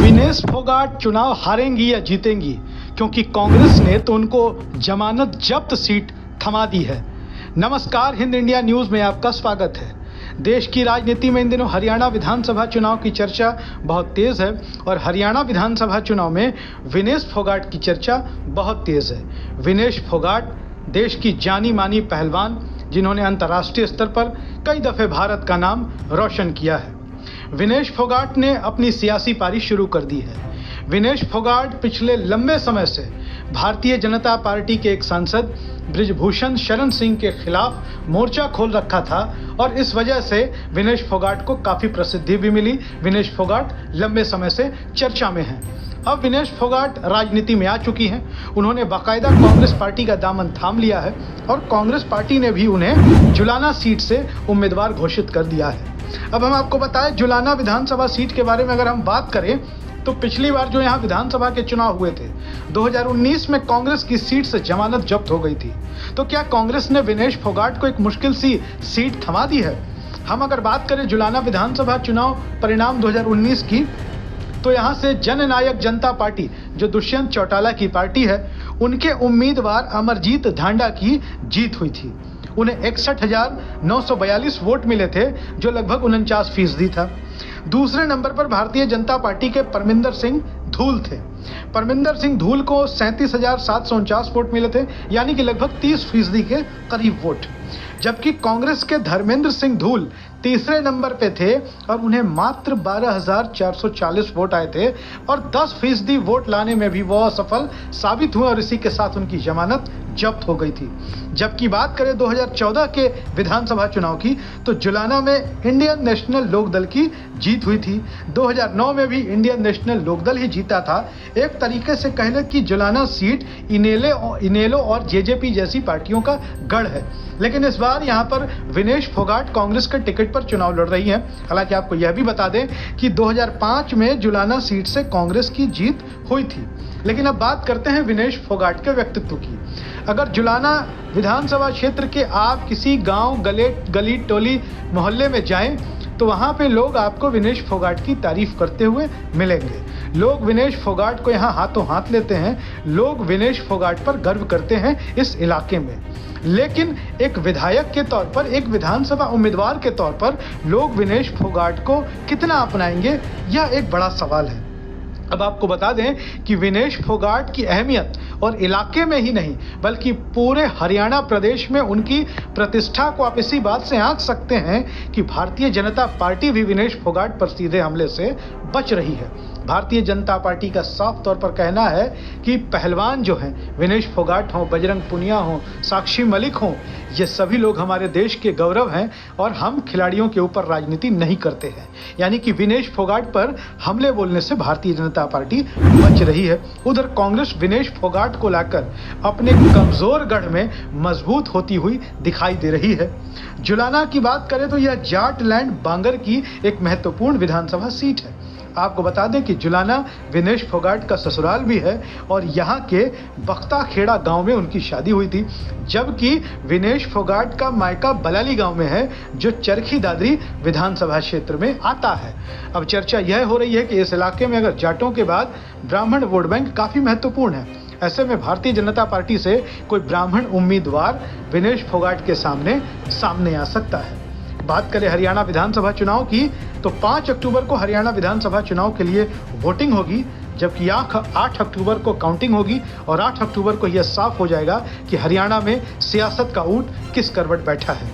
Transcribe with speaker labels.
Speaker 1: विनेश फोगाट चुनाव हारेंगी या जीतेंगी, क्योंकि कांग्रेस ने तो उनको जमानत जब्त सीट थमा दी है। नमस्कार, हिंद इंडिया न्यूज में आपका स्वागत है। देश की राजनीति में इन दिनों हरियाणा विधानसभा चुनाव की चर्चा बहुत तेज है और हरियाणा विधानसभा चुनाव में विनेश फोगाट की चर्चा बहुत तेज है। विनेश फोगाट देश की जानी मानी पहलवान, जिन्होंने अंतर्राष्ट्रीय स्तर पर कई दफे भारत का नाम रोशन किया है। विनेश फोगाट ने अपनी सियासी पारी शुरू कर दी है। विनेश फोगाट पिछले लंबे समय से भारतीय जनता पार्टी के एक सांसद बृजभूषण शरण सिंह के खिलाफ मोर्चा खोल रखा था और इस वजह से विनेश फोगाट को काफी प्रसिद्धि भी मिली। विनेश फोगाट लंबे समय से चर्चा में हैं। अब विनेश फोगाट राजनीति में आ चुकी हैं। उन्होंने बाकायदा कांग्रेस पार्टी का दामन थाम लिया है और कांग्रेस पार्टी ने भी उन्हें जुलाना सीट से उम्मीदवार घोषित कर दिया है। अब हम आपको बताएं, जुलाना विधानसभा सीट के बारे में अगर हम बात करें तो पिछली बार जो यहाँ विधानसभा के चुनाव हुए थे 2019 में कांग्रेस की सीट से जमानत जब्त हो गई थी। तो क्या कांग्रेस ने विनेश फोगाट को एक मुश्किल सी सीट थमा दी है? हम अगर बात करें जुलाना विधानसभा चुनाव परिणाम 2019 की, तो यहाँ से जननायक जनता पार्टी, जो दुष्यंत चौटाला की पार्टी है, उनके उम्मीदवार अमरजीत ढांडा की जीत हुई थी। उन्हें 61,942 वोट मिले थे, जो लगभग 49% था। दूसरे नंबर पर भारतीय जनता पार्टी के परमिंदर सिंह धूल थे। परमिंदर सिंह धूल को 37,749 वोट मिले थे, यानी कि लगभग 30% के करीब वोट। जबकि कांग्रेस के धर्मेंद्र सिंह धूल तीसरे नंबर पे थे और उन्हें मात्र 12,440 वोट आए थे और 10% वोट लाने में भी वो असफल साबित हुए और इसी के साथ उनकी जमानत जब्त हो गई थी। जबकि बात करें 2014 के विधानसभा चुनाव की, तो जुलाना में इंडियन नेशनल लोकदल की जीत हुई थी। 2009 में भी इंडियन नेशनल लोकदल ही जीता था। एक तरीके से कह लें कि जुलाना सीट इनेलो और जेजेपी जैसी पार्टियों का गढ़ है। लेकिन इस बार यहाँ पर विनेश फोगाट कांग्रेस के टिकट पर चुनाव लड़ रही हैं। हालांकि आपको यह भी बता दें कि 2005 में जुलाना सीट से कांग्रेस की जीत हुई थी। लेकिन अब बात करते हैं विनेश फोगाट के व्यक्तित्व की। अगर जुलाना विधानसभा क्षेत्र के आप किसी गांव, गली, टोली, मोहल्ले में जाएं, तो वहां पे लोग आपको विनेश फोगाट की तारीफ करते हुए मिलेंगे। लोग विनेश फोगाट को यहाँ हाथों हाथ लेते हैं। लोग विनेश फोगाट पर गर्व करते हैं इस इलाके में। लेकिन एक विधायक के तौर पर, एक विधानसभा उम्मीदवार के तौर पर लोग विनेश फोगाट को कितना अपनाएंगे, यह एक बड़ा सवाल है। अब आपको बता दें कि विनेश फोगाट की अहमियत और इलाके में ही नहीं बल्कि पूरे हरियाणा प्रदेश में उनकी प्रतिष्ठा को आप इसी बात से आंक सकते हैं कि भारतीय जनता पार्टी भी विनेश फोगाट पर सीधे हमले से बच रही है। भारतीय जनता पार्टी का साफ तौर पर कहना है कि पहलवान जो हैं, विनेश फोगाट हों, बजरंग पुनिया हों, साक्षी मलिक हों, ये सभी लोग हमारे देश के गौरव हैं और हम खिलाड़ियों के ऊपर राजनीति नहीं करते हैं। यानी कि विनेश फोगाट पर हमले बोलने से भारतीय जनता पार्टी बच रही है। उधर कांग्रेस विनेश फोगाट को लाकर अपने कमजोर गढ़ में मजबूत होती हुई दिखाई दे रही है। जुलाना की बात करें तो यह जाटलैंड बांगर की एक महत्वपूर्ण विधानसभा सीट है। आपको बता दें कि जुलाना विनेश फोगाट का ससुराल भी है और यहाँ के बख्ता खेड़ा गांव में उनकी शादी हुई थी। जबकि विनेश फोगाट का मायका बलाली गांव में है, जो चरखी दादरी विधानसभा क्षेत्र में आता है। अब चर्चा यह हो रही है कि इस इलाके में अगर जाटों के बाद ब्राह्मण वोट बैंक काफी महत्वपूर्ण है। ऐसे में भारतीय जनता पार्टी से कोई ब्राह्मण उम्मीदवार विनेश फोगाट के सामने आ सकता है। बात करें हरियाणा विधानसभा चुनाव की, तो 5 अक्टूबर को हरियाणा विधानसभा चुनाव के लिए वोटिंग होगी, जबकि 8 अक्टूबर को काउंटिंग होगी और 8 अक्टूबर को यह साफ हो जाएगा कि हरियाणा में सियासत का ऊंट किस करवट बैठा है।